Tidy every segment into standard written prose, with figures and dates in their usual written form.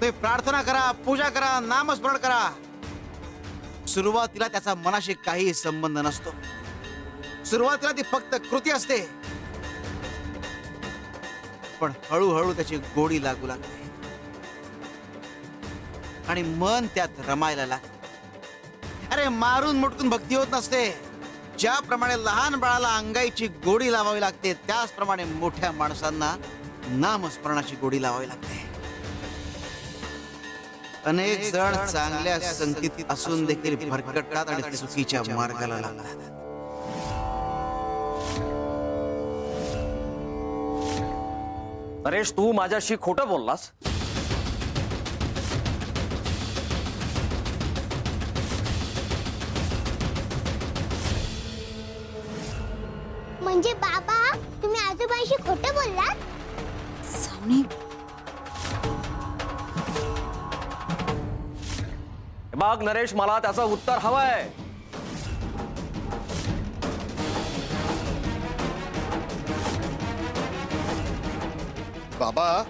तुम्ही प्रार्थना करा, पूजा करा, नामस्मरण करा. सुरुवातीला त्याचा मनाशी काही संबंध नसतो. सुरुवातीला ती फक्त कृती असते, पण हळूहळू त्याची गोडी लागू लागते आणि मन त्यात रमायला लागते. अरे मारून मुटकून भक्ती होत नसते. ज्याप्रमाणे लहान बाळाला अंगाईची गोडी लावावी लागते, त्याचप्रमाणे मोठ्या माणसांना नामस्मरणाची गोडी लावावी लागते. अनेक जण चांगल्या संगतीत असून देखील भरकटतात आणि चुकीच्या मार्गाला लागतात. नरेश, तू माझ्याशी खोटं बोललास. म्हणजे बाबा तुम्ही आजोबांशी खोटं बोललात? सावनी, बघ नरेश, मला त्याचं उत्तर हवंय. बाबा,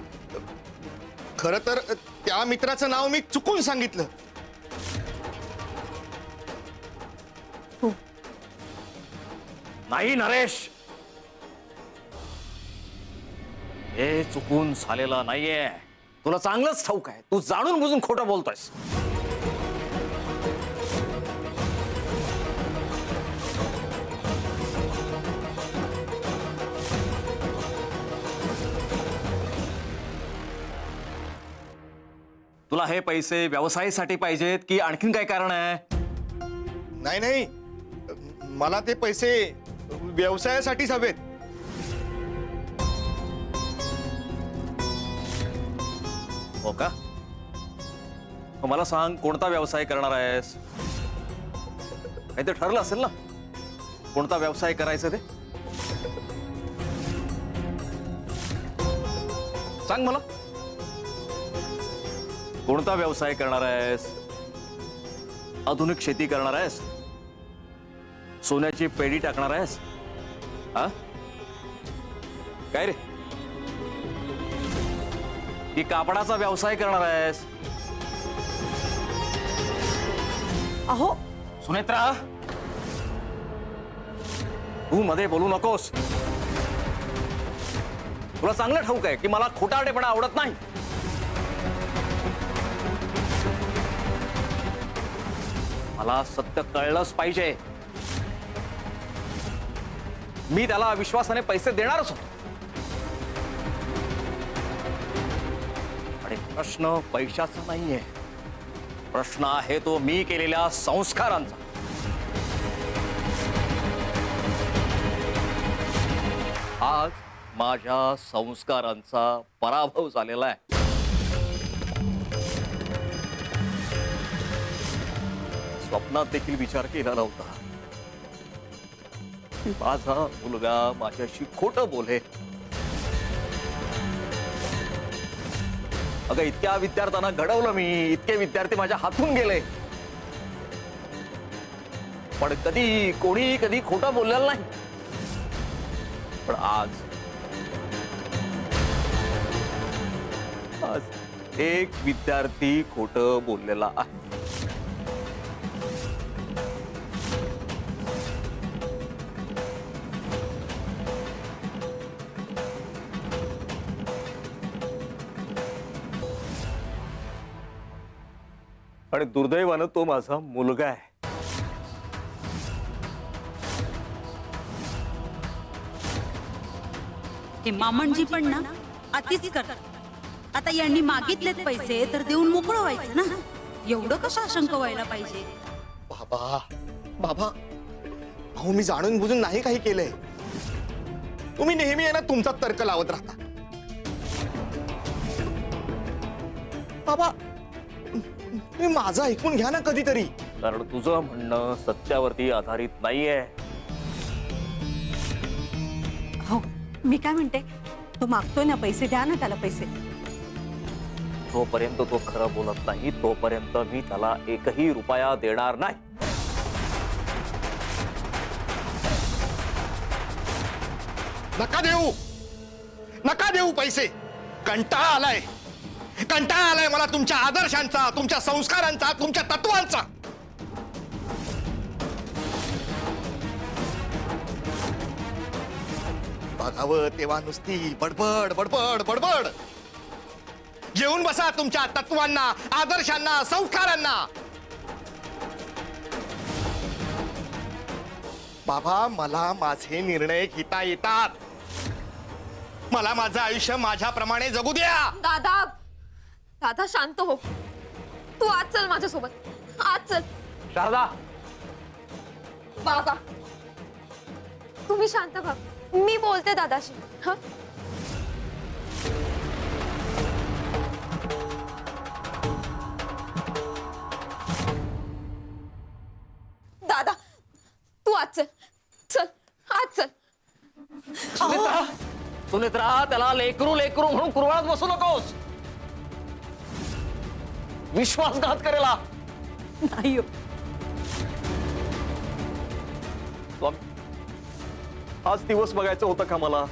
खरं तर त्या मित्राचं नाव मी चुकून सांगितलं. नाही नरेश, हे चुकून झालेलं नाहीये. तुला चांगलंच ठाऊक आहे, तू जाणून बुजून खोटं बोलतोयस. तुला हे पैसे व्यवसायासाठी पाहिजेत की आणखीन काय कारण आहे? नाही नाही, मला ते पैसे व्यवसायासाठीच हवेत. हो का? मग मला सांग, कोणता व्यवसाय करणार आहेस? काही तर ठरलं असेल ना, कोणता व्यवसाय करायचा ते सांग मला. कोणता व्यवसाय करणार आहेस? आधुनिक शेती करणार आहेस? सोन्याची पेढी टाकणार आहेस? हा काय रे? की कापडाचा व्यवसाय करणार आहेस? अहो सुनेत्रा, तू मध्ये बोलू नकोस. तुला चांगलं ठाऊक आहे की मला खोटारडेपणा आवडत नाही. मला सत्य कळलंच पाहिजे. मी त्याला विश्वासाने पैसे देणारच होतो. आणि प्रश्न पैशाचा नाहीये, प्रश्न आहे तो मी केलेल्या संस्कारांचा. आज माझ्या संस्कारांचा पराभव झालेला आहे. स्वप्नात देखील विचार केला नव्हता की माझा मुलगा माझ्याशी खोटं बोले. अगं, इतक्या विद्यार्थ्यांना घडवलं मी, इतके विद्यार्थी माझ्या हातून गेले, पण कधी खोटं बोललेलं नाही. पण आज एक विद्यार्थी खोटं बोललेला आहे. आणि दुर्दैवानं तो माझा मुलगा आहे. हे मामणजी पण ना अतिच करतात. आता यांनी मागितलेत पैसे तर देऊन मोकळं व्हायचं ना. एवढं कसं आशंक व्हायला पाहिजे? बाबा बाबा, अहो मी जाणून बुजून नाही काही केलंय. तुम्ही नेहमी आहे ना तुमचा तर्क लावत राहता. बाबा, तुम्ही माझं ऐकून घ्या ना कधीतरी. कारण तुझं म्हणणं सत्यावरती आधारित नाहीये. हो, मी काय म्हणते, तो मागतोय ना पैसे, द्या ना त्याला पैसे. जोपर्यंत तो खरं बोलत नाही तोपर्यंत मी त्याला एकही रुपया देणार नाही. नका देऊ पैसे. कंटाळा आलाय. कंटाळा आलाय मला तुमच्या आदर्शांचा, तुमच्या संस्कारांचा, तुमच्या तत्वांचा. बघावं तेव्हा नुसती बडबड बडबड बडबड. घेऊन बसा तुमच्या तत्वांना, आदर्शांना, संस्कारांना. बाबा, मला माझे निर्णय घेता येतात. मला माझं आयुष्य माझ्याप्रमाणे जगू द्या. दादा दादा शांत हो. तू आज चल माझ्यासोबत. आज चल. शारदा, बाबा तुम्ही शांत व्हा. मी बोलते दादाशी. हा दादा तू आज चल. चल आज चल. सुनेत्रा, त्याला लेकरू लेकरू म्हणून कुरवाळत बसू नकोस. विश्वासघात करेला. नाही हो. स्वामी, आज दिवस बघायचं होतं का मला?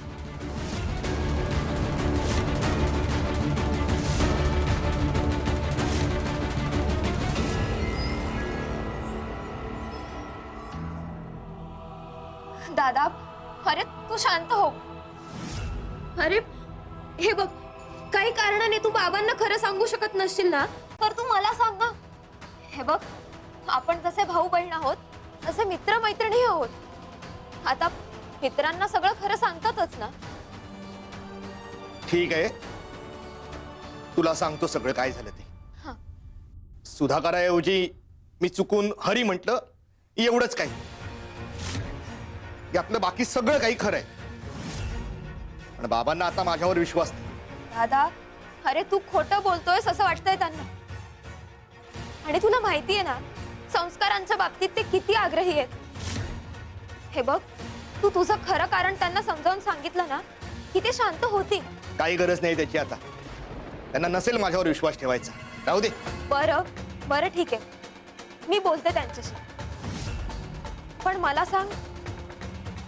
दादा अरे तू शांत हो. अरे हे बघ, काही कारणाने तू बाबांना खरं सांगू शकत नसशील ना, तर तू मला सांग ना. हे बघ, आपण जसे भाऊ बहीण आहोत तसे मित्र मैत्रिणी आहोत. आता मित्रांना सगळं खरं सांगतातच ना. ठीक आहे, तुला सांगतो सगळं काय झालं ते. हा. सुधाकराऐवजी मी चुकून हरी म्हटलं, एवढंच काही. यातलं बाकी सगळं काही खरंय, पण बाबांना आता माझ्यावर विश्वास नाही. दादा अरे तू खोटं बोलतोयस असं वाटतंय त्यांना. आणि तुला माहितीये ना, संस्कारांच्या बाबतीत ते किती आग्रही आहेत. हे बघ, तू तुझं खरं कारण त्यांना समजावून सांगितलं ना की ते शांत होतील. काही गरज नाही त्याची आता. त्यांना नसेल माझ्यावर विश्वास ठेवायचा. राहू दे. बरं बरं ठीक आहे, मी बोलते त्यांच्याशी. पण मला सांग,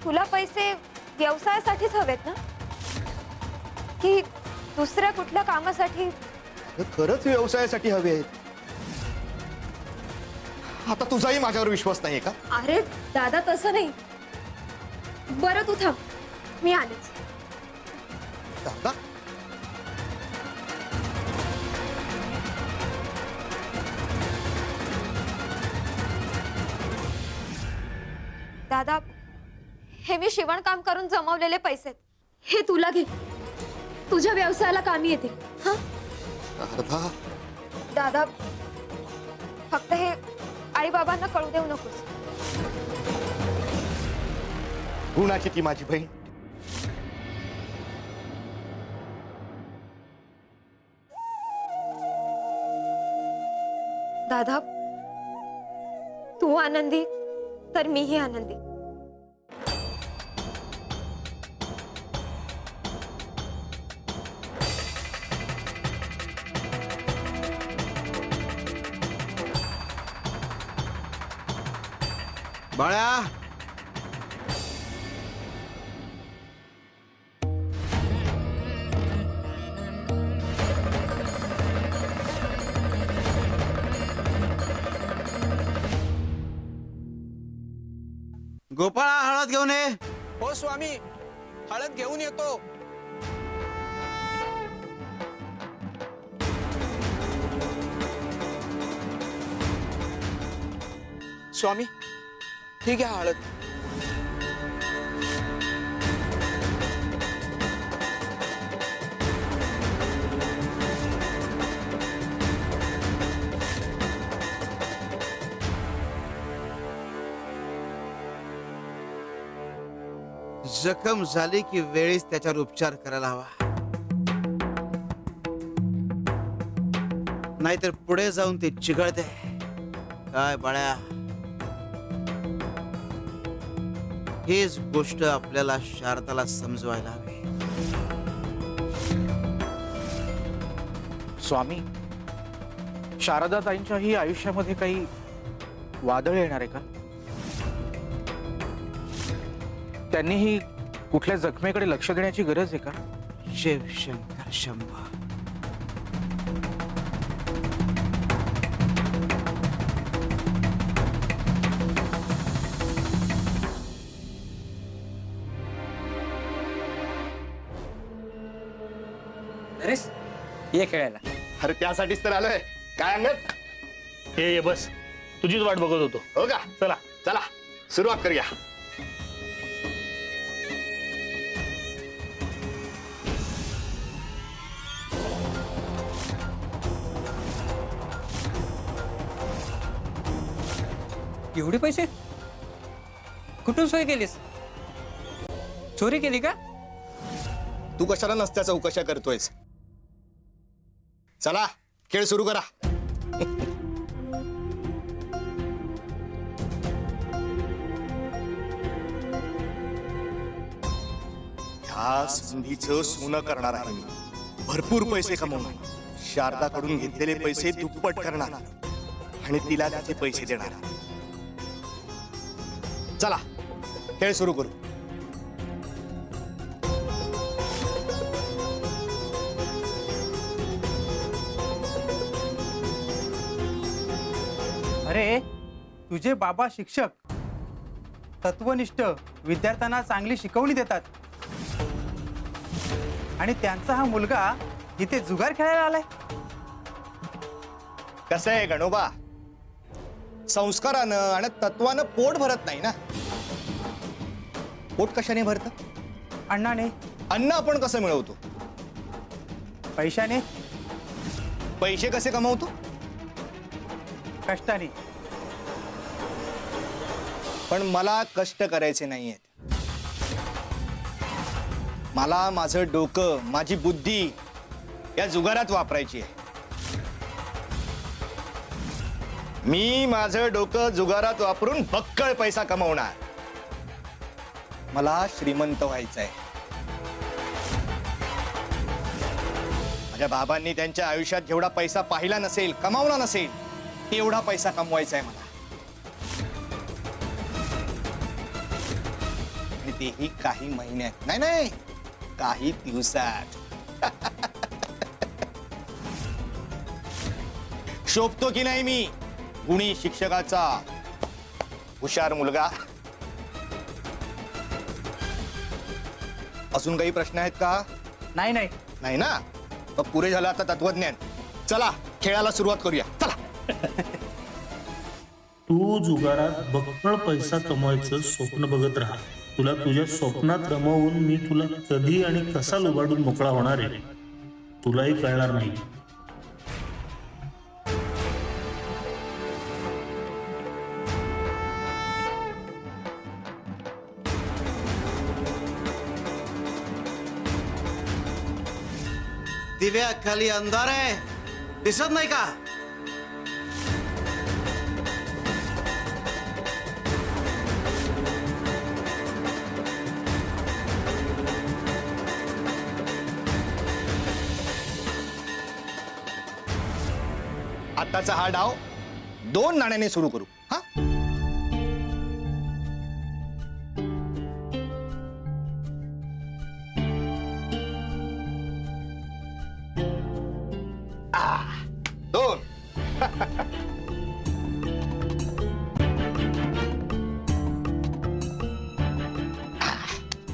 तुला पैसे व्यवसायासाठीच हवेत ना, की दुसऱ्या कुठल्या कामासाठी? खरंच व्यवसायासाठी हवे आहेत. आता तुझाही माझ्यावर विश्वास नाहीये का? अरे दादा तसं नाही. बरं तू थांब, मी आलेच. दादा, दादा हे मी शिवणकाम करून जमवलेले पैसे आहेत. हे तुला घे, तुझ्या व्यवसायाला कामी येतील. हा अर्धा दादा, फक्त हे आई बाबांना कळू देऊ नकोस. गुणाची ती माझी बहीण. दादा तू आनंदी तर मीही आनंदी. बाळा, गोपाळा हळद घेऊन ये. हो स्वामी, हळद घेऊन येतो. स्वामी ठीक आहे हळद. जखम झाली की वेळीच त्याच्यावर उपचार करायला हवा, नाहीतर पुढे जाऊन ते चिघळते. काय बाळ्या, हीच गोष्ट आपल्याला शारदाला समजवायला हवी. स्वामी, शारदाताईंच्याही आयुष्यामध्ये काही वादळ येणार आहे का? त्यांनीही कुठल्या जखमेकडे लक्ष देण्याची गरज आहे का? शिव शंकर शंभो. अरेस ये खेळायला. अरे त्यासाठीच तर आलोय. काय अंगत? हे बस तुझीच वाट बघत होतो. हो का? चला. चला सुरुवात करूया. एवढे पैसे कुठून सोय केलीस? चोरी केली का? तू कशाला नसत्या चौकशा करतोयस? चला खेळ सुरू करा. ह्या संधीचं सोनं करणार आहे मी. भरपूर पैसे कमवणार. शारदाकडून घेतलेले पैसे दुप्पट करणार आणि तिला त्याचे पैसे देणार. चला खेळ सुरू करू. अरे तुझे बाबा शिक्षक, तत्वनिष्ठ विद्यार्थ्यांना चांगली शिकवणी देतात आणि त्यांचा हा मुलगा इथे जुगार खेळायला आलाय. कसं आहे गणोबा, संस्कारानं आणि तत्वानं पोट भरत नाही ना. पोट कशाने भरतं? अण्णाने, अन्न आपण कसं मिळवतो? पैशाने, पैसे कसे कमवतो? कष्टाने. पण मला कष्ट करायचे नाहीयेत. मला माझं डोकं, माझी बुद्धी या जुगारात वापरायची आहे. मी माझं डोकं जुगारात वापरून बक्कळ पैसा कमवणार. मला श्रीमंत व्हायचंय. माझ्या बाबांनी त्यांच्या आयुष्यात जेवढा पैसा पाहिला नसेल, कमावला नसेल, तेवढा पैसा कमवायचा आहे मला. आणि तेही काही महिन्यात, नाही नाही काही दिवसात. शोभतो की नाही मी गुणी शिक्षकाचा हुशार मुलगा? अजून काही प्रश्न आहेत का? नाही नाही. नाही ना? मग पुरे झालं आता तत्वज्ञान. चला खेळाला सुरुवात करूया. चला. तू जुगारात बक्कळ पैसा कमवायचं स्वप्न बघत राहा. तुला तुझ्या स्वप्नात रमवून मी तुला कधी आणि कसा लुबाडून मोकळा होणार आहे तुलाही कळणार नाही. दिव्याखाली अंधार आहे, दिसत नाही का? आताचा हा डाव 2 नाण्याने सुरू करू. हा दोन.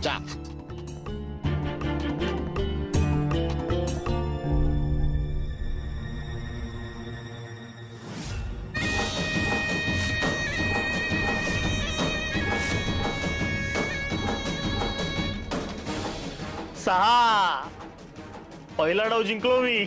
चार. सहा. पहिला डाव जिंकलो मी.